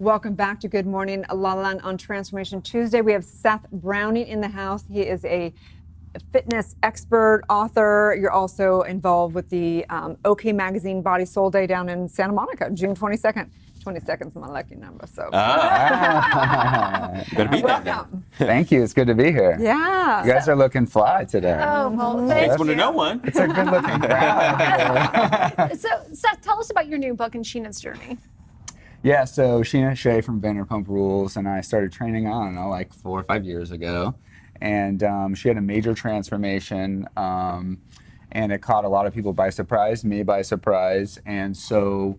Welcome back to Good Morning LaLa on Transformation Tuesday. We have Seth Browning in the house. He is a fitness expert, author. You're also involved with the OK Magazine Body Soul Day down in Santa Monica, June 22nd. 22nd is my lucky number, so. Better be there then. Thank you. It's good to be here. Yeah. You guys are looking fly today. Oh, well, Thanks for to know one. It's a good looking crowd. So, Seth, tell us about your new book and Sheena's journey. Yeah, so Sheena Shea from Vanderpump Rules and I started training, I don't know, like 4 or 5 years ago. And she had a major transformation and it caught a lot of people by surprise, me by surprise. And so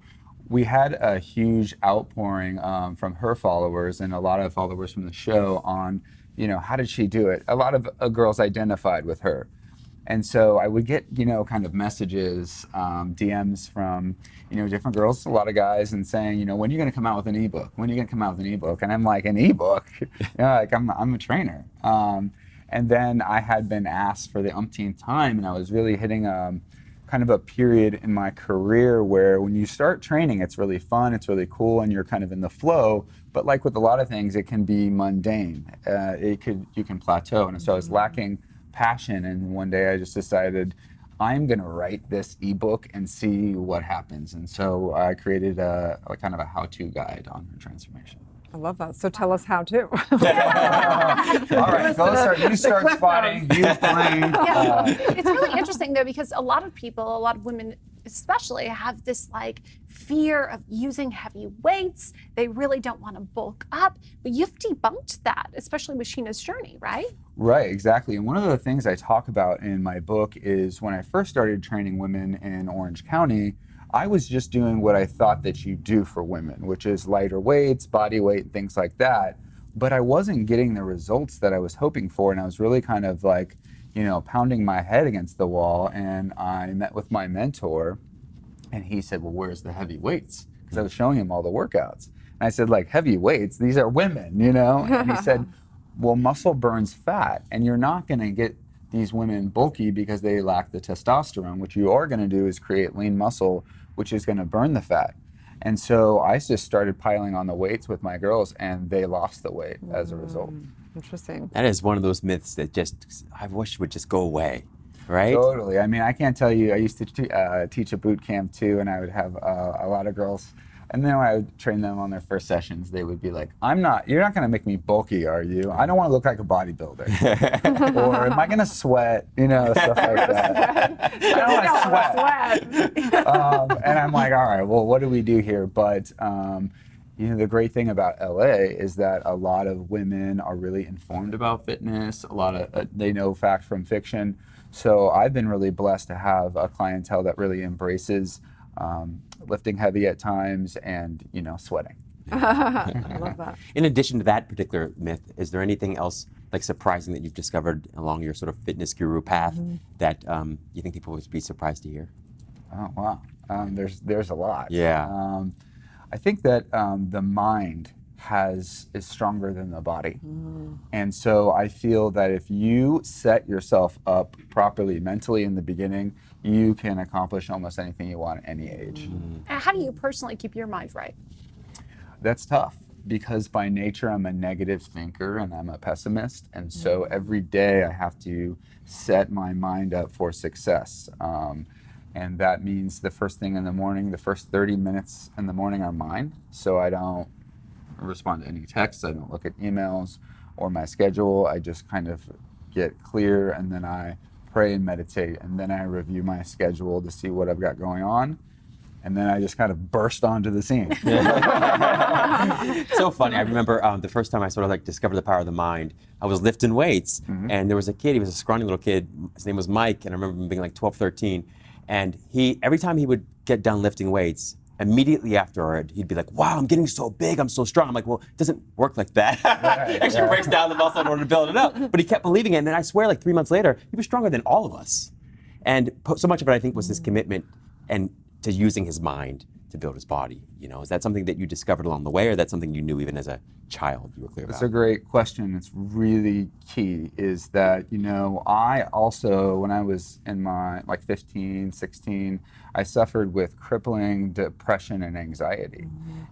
we had a huge outpouring from her followers and a lot of followers from the show on, you know, how did she do it? A lot of girls identified with her. And so I would get, you know, kind of messages, DMs from, you know, different girls, a lot of guys, and saying, you know, when are you going to come out with an ebook? When are you going to come out with an ebook? And I'm like, an ebook? Yeah, like I'm a trainer. And then I had been asked for the umpteenth time, and I was really hitting kind of a period in my career where when you start training, it's really fun, it's really cool, and you're kind of in the flow. But like with a lot of things, it can be mundane. You can plateau, and so I was lacking passion, and one day I just decided I'm gonna write this ebook and see what happens. And so I created a kind of a how-to guide on her transformation. I love that. So tell us how to. All right, you start spotting, you playing. Yeah. It's really interesting though, because a lot of people, a lot of women especially, have this like fear of using heavy weights. They really don't want to bulk up, but you've debunked that, especially with Sheena's journey, right? Right, exactly. And one of the things I talk about in my book is when I first started training women in Orange County, I was just doing what I thought that you do for women, which is lighter weights, body weight, things like that. But I wasn't getting the results that I was hoping for, and I was really kind of like, you know, pounding my head against the wall. And I met with my mentor, and he said, well, where's the heavy weights? Because I was showing him all the workouts. And I said, like, heavy weights, these are women, you know? And he said, well, muscle burns fat, and you're not going to get these women bulky because they lack the testosterone. What you are going to do is create lean muscle, which is going to burn the fat. And so I just started piling on the weights with my girls, and they lost the weight as a result. Interesting. That is one of those myths that just, I wish would just go away, right? Totally. I mean, I can't tell you, I used to teach a boot camp too, and I would have a lot of girls, and then when I would train them on their first sessions, they would be like, you're not going to make me bulky, are you? I don't want to look like a bodybuilder. Or am I going to sweat? You know, stuff like that. I don't want to sweat. And I'm like, all right, well, what do we do here? But you know, the great thing about LA is that a lot of women are really informed about fitness. A lot of they know fact from fiction. So I've been really blessed to have a clientele that really embraces lifting heavy at times and, you know, sweating. I love that. In addition to that particular myth, is there anything else like surprising that you've discovered along your sort of fitness guru path that you think people would be surprised to hear? Oh, wow. There's a lot. Yeah. I think that the mind is stronger than the body. And so I feel that if you set yourself up properly mentally in the beginning, you can accomplish almost anything you want at any age. How do you personally keep your mind right? That's tough because by nature I'm a negative thinker and I'm a pessimist. And so every day I have to set my mind up for success. And that means the first thing in the morning, the first 30 minutes in the morning are mine. So I don't respond to any texts, I don't look at emails or my schedule. I just kind of get clear, and then I pray and meditate, and then I review my schedule to see what I've got going on. And then I just kind of burst onto the scene. So funny. I remember the first time I sort of like discovered the power of the mind, I was lifting weights, and there was a kid, he was a scrawny little kid, his name was Mike, and I remember him being like 12, 13, and every time he would get done lifting weights, immediately afterward, he'd be like, wow, I'm getting so big, I'm so strong. I'm like, well, it doesn't work like that. Right, actually breaks down the muscle in order to build it up. But he kept believing it, and then I swear, like 3 months later, he was stronger than all of us. And so much of it, I think, was his commitment and to using his mind to build his body? You know, is that something that you discovered along the way, or that's something you knew even as a child you were clear about? That's a great question. It's really key is that, you know, I also, when I was in my like 15, 16, I suffered with crippling depression and anxiety.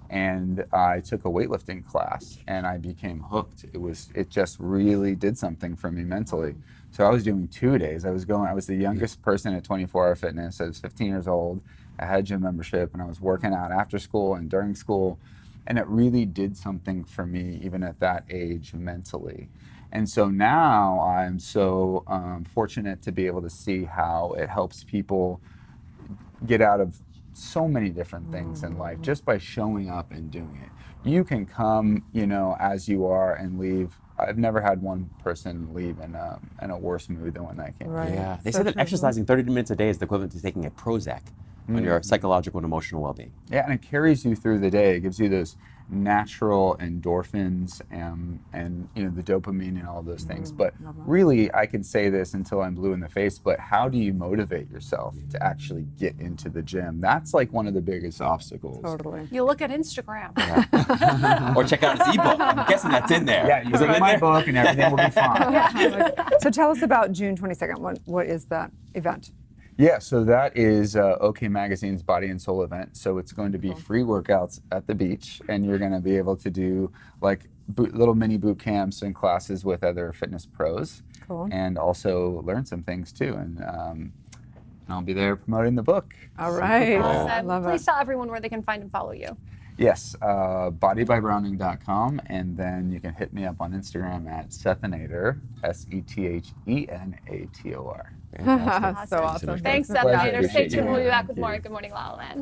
And I took a weightlifting class and I became hooked. It just really did something for me mentally. So I was doing 2 days. I was the youngest person at 24 Hour Fitness. I was 15 years old. I had a gym membership and I was working out after school and during school. And it really did something for me even at that age mentally. And so now I'm so fortunate to be able to see how it helps people get out of so many different things in life just by showing up and doing it. You can come, you know, as you are and leave. I've never had one person leave in a worse mood than when I came. Right. Yeah, they So say that true. exercising 30 minutes a day is the equivalent to taking a Prozac on your psychological and emotional well-being. Yeah, and it carries you through the day. It gives you those natural endorphins and you know the dopamine and all those things. But really, I can say this until I'm blue in the face, but how do you motivate yourself to actually get into the gym? That's like one of the biggest obstacles. Totally. You look at Instagram. Or check out his ebook. I'm guessing that's in there. Yeah, you Is it read in my there? book and everything will be fine. So tell us about June 22nd. What is that event? Yeah, so that is OK Magazine's Body and Soul event. So it's going to be free workouts at the beach, and you're going to be able to do like little mini boot camps and classes with other fitness pros, Cool. and also learn some things too. And I'll be there promoting the book. All right. cool. I Awesome. love Please it. tell everyone where they can find and follow you. Yes, bodybybrowning.com, and then you can hit me up on Instagram at Sethenator, Sethenator. So awesome. Thanks, for Seth Pleasure. Browning. Stay Appreciate tuned. you. We'll be back with Thank more you. Good Morning La La Land.